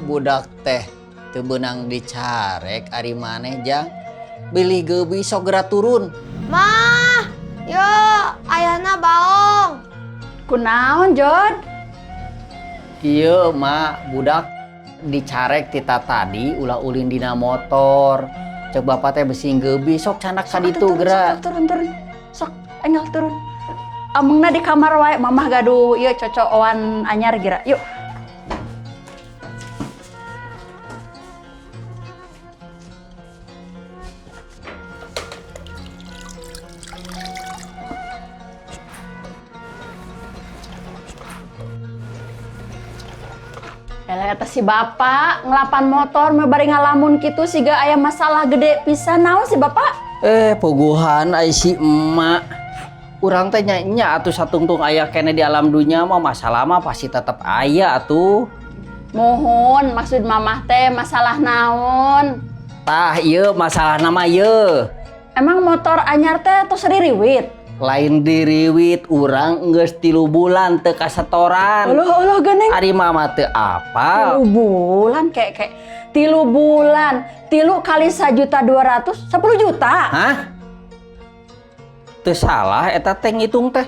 Budak teh teu beunang dicarek ari maneh jang. Beli geubi sok geura turun. Mah, yo ayahna baong. Kunaon, Jod? Ieu mak budak dicarek tita tadi ulah ulin dina motor. Cek bapak teh besing geubi sok canak ka ditu geura. Turun. Sok, enggal turun. Amengna di kamar wae, mamah gaduh ieu cocokan anyar gira. Yuk. Eta si bapak ngelapan motor bari ngalamun kitu siga aya masalah gede pisan. Naon si bapak? Puguhan ai si emak. Urang teh nya atuh satungtung aya kene di alam dunya mah masalah mah pasti tetep aya atuh. Mohon maksud mamah teh masalah naon? Tah ieu masalah nama ieu. Emang motor anyar teh tos ririwit? Lain diriwit urang geus 3 bulan teu kasetoran. Uluh geuning. Ari mama teu apal. 3 bulan kayak 3 bulan. 3 kali 1.200.000 10 juta. Hah? Teu salah eta teh ngitung teh.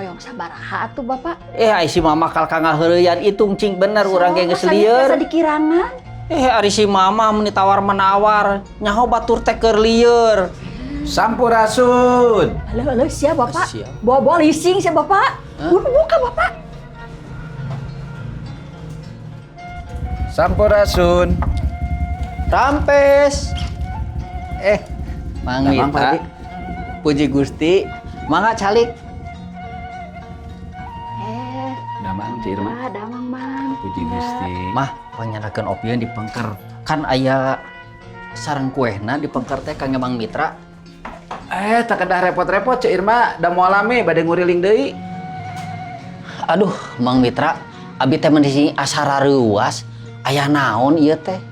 Hoyong sabaraha atuh bapak? Ai si mama kal kangaheureuyan itung cing bener urang ge geus lieur. Asa dikirangan? Ari si mama meni tawar-menawar nyaho batur teh keur lieur. Sampurasun. Halo siap bapak? Siap. Bawa leasing siap bapak? Buka bapak. Sampurasun. Rampes. Mang Damang, Mita. Pak. Puji Gusti. Mangga calik. Damang, Cik Irma. Damang mang. Puji Gusti. Mah, panyanakeun opieun di pengker. Kan aya sareng kuehna di pengker teh Kang Mang Mitra. Tak kedah repot-repot Cik Irma, da moal lame bade nguriling deui. Aduh, Mang Mitra, abi teh mendisi asara reuas. Aya naon ieu teh?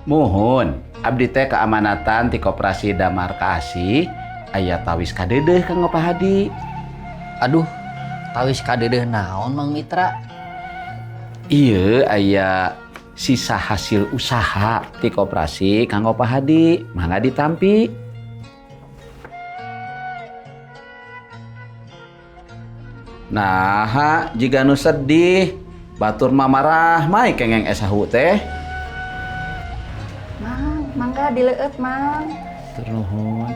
Muhun, abdi teh keamanatan ti Koperasi Damar Kasih. Aya tawis kadeudeuh Kang Pak Hadi. Aduh, tawis kadeudeuh naon Mang Mitra? Ieu aya sisa hasil usaha ti koperasi Kang Pak Hadi, mangga ditampi. Nah, jika nu sedih, batur mamarah mai kengeng esahu teh. Mang, mangga dileueut mang. Nuhun.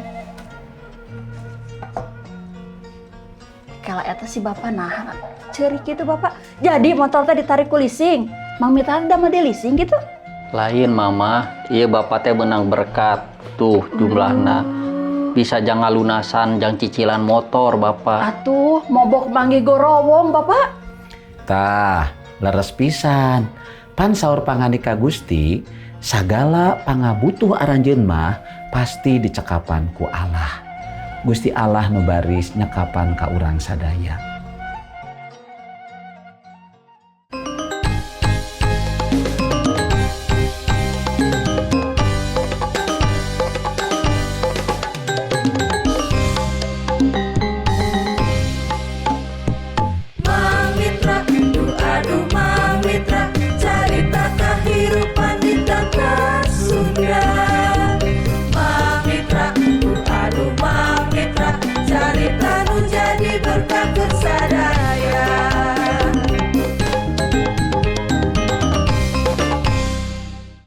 Kalau eta si bapak nah ceurik gitu bapak. Jadi motor teh ditarik ku leasing. Mang Mita udah mau di leasing gitu? Lain mama, ieu bapak teh beunang berkat. Tuh jumlahna. Bisa jang ngalunasan jang cicilan motor bapak. Atuh, mobok manggi gorowong bapak. Tah, leres pisan. Pan saur pangandika Gusti, sagala pangabutuh aranjeun mah pasti dicekapan ku Allah. Gusti Allah nu baris nyekapan ka urang sadaya.